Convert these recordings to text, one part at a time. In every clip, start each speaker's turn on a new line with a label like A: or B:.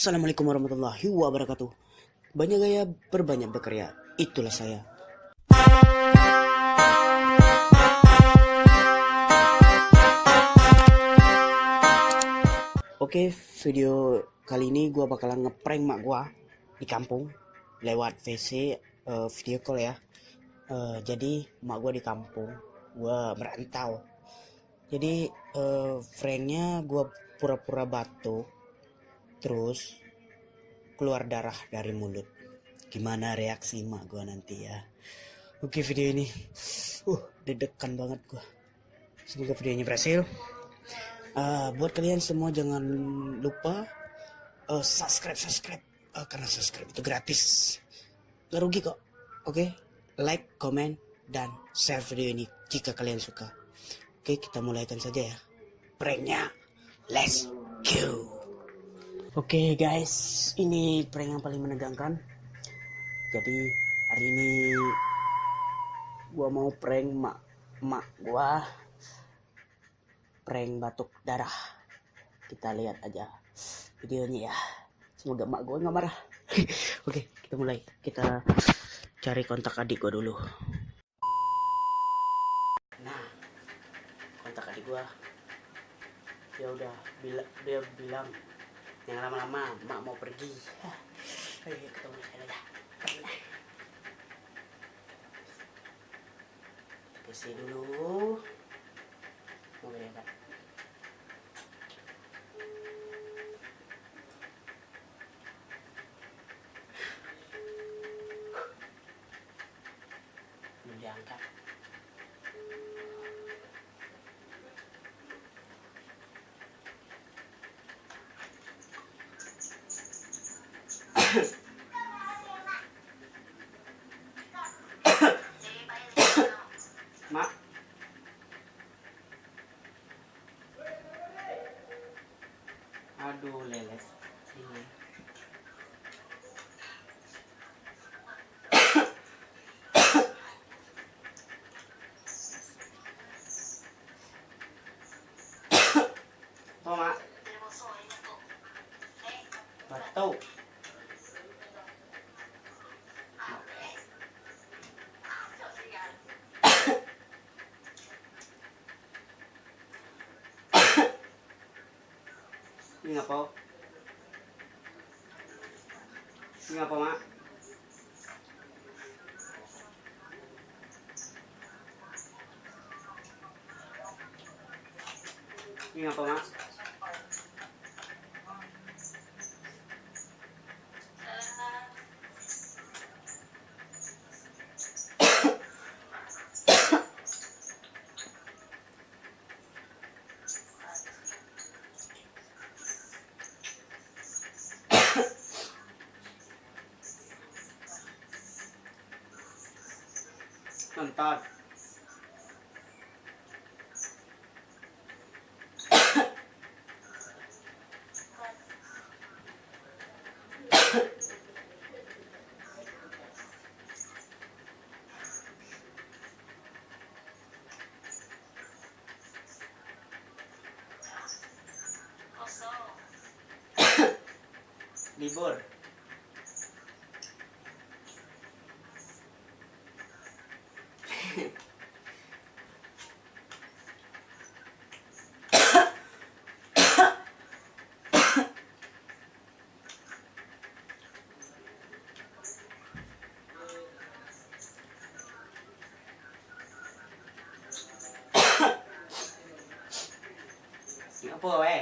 A: Assalamualaikum warahmatullahi wabarakatuh. Banyak gaya, berbanyak berkarya. Itulah saya. Oke, video kali ini gua bakalan ngeprank mak gua di kampung lewat VC video call ya. Jadi mak gua di kampung, gua merantau. Jadi pranknya gua pura-pura batuk, terus keluar darah dari mulut. Gimana reaksi mak gua nanti ya? Oke, video ini deg-degan banget gua. Semoga videonya berhasil. Buat kalian semua jangan lupa subscribe karena subscribe itu gratis, gak rugi kok. Oke, like, comment, dan share video ini jika kalian suka. Oke, kita mulaikan saja ya pranknya. Let's go. Oke guys, ini prank yang paling menegangkan. Jadi hari ini gua mau prank mak gua, prank batuk darah. Kita lihat aja videonya ya. Semoga mak gua nggak marah. Oke, kita mulai. Kita cari kontak adik gua dulu. Nah, kontak adik gua. Dia bilang jangan lama-lama, mak mau pergi. Ayo ketemu aja. Isi dulu. Mau berangkat. Belum diangkat. Mak, aduh leles ini. Apa mak? Batuk. Ini ngapa? Ini ngapa mak? Ini ngapa mak? Nonton. Libur. Apa weh?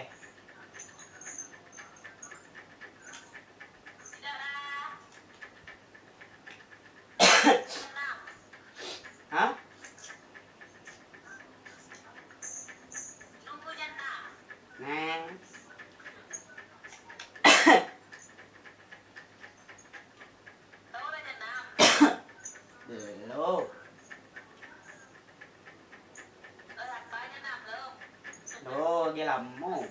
A: Hah? Neng. Belum. Loh, dia lama.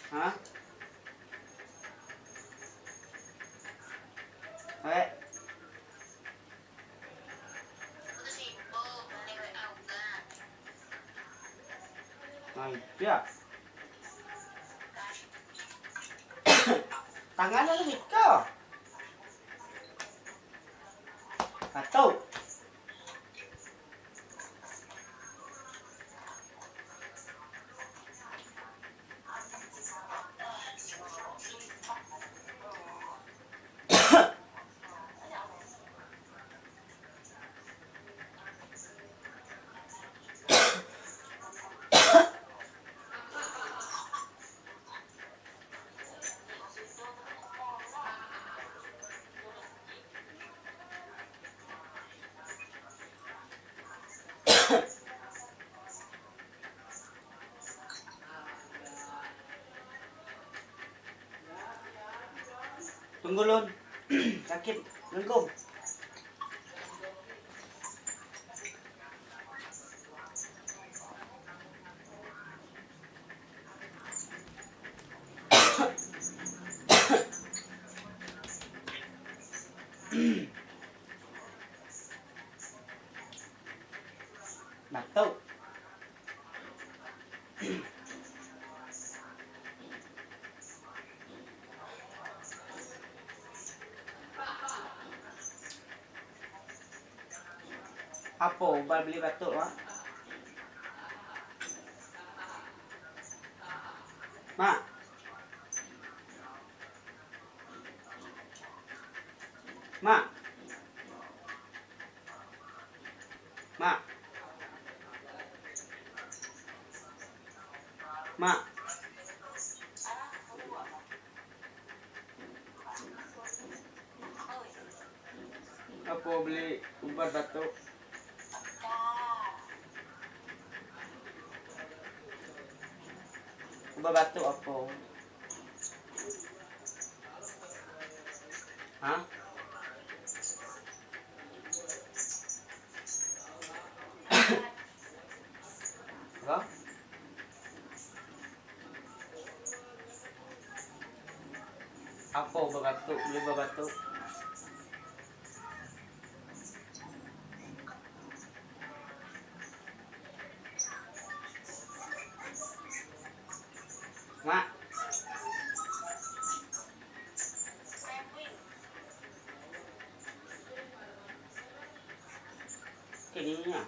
A: Hah? Eh, nah iya. Tangannya lu Hika. Atau tunggu Lun. Sakit, lengkung. Batuk. Apa obat beli batuk, Mak? Mak. Mak. Mak. Mak. Apa beli obat batuk? Obat batuk apa? Hah? Apa? Apa obat batuk? Beli obat batuk? Mak. Ininya.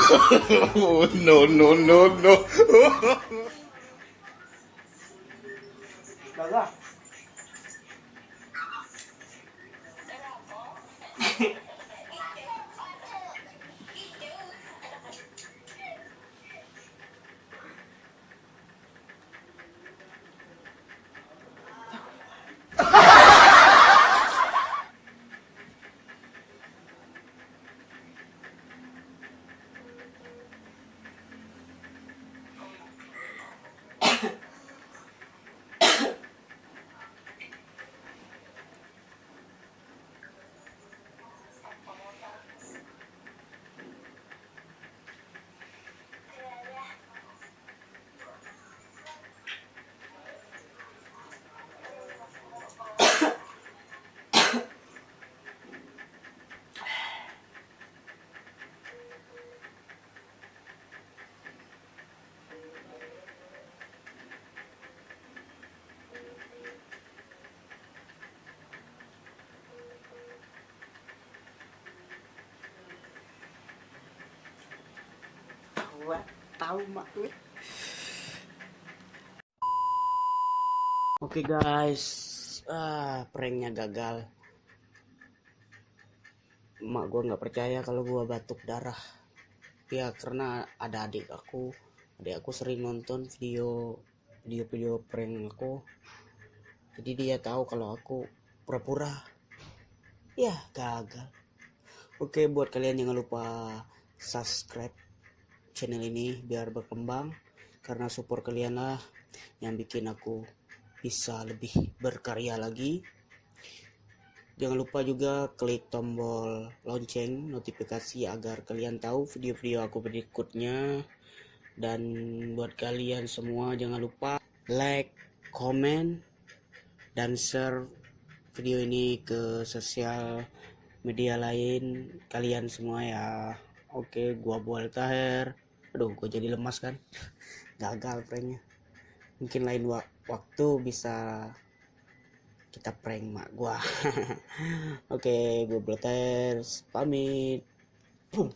B: No, no, no, no.
A: Gagal. Tahu mak gue. Oke guys, pranknya gagal. Mak gue nggak percaya kalau gue batuk darah. Ya karena ada adik aku sering nonton video prank aku. Jadi dia tahu kalau aku pura-pura. Ya gagal. Oke, buat kalian jangan lupa subscribe channel ini biar berkembang, karena support kalian lah yang bikin aku bisa lebih berkarya lagi. Jangan lupa juga klik tombol lonceng notifikasi agar kalian tahu video-video aku berikutnya. Dan buat kalian semua jangan lupa like, comment, dan share video ini ke sosial media lain kalian semua ya. Oke, gua Bual Taher. Aduh, gua jadi lemas kan. Gagal pranknya. Mungkin lain waktu bisa kita prank mak gua. Oke, gua Bual Taher pamit. Boom.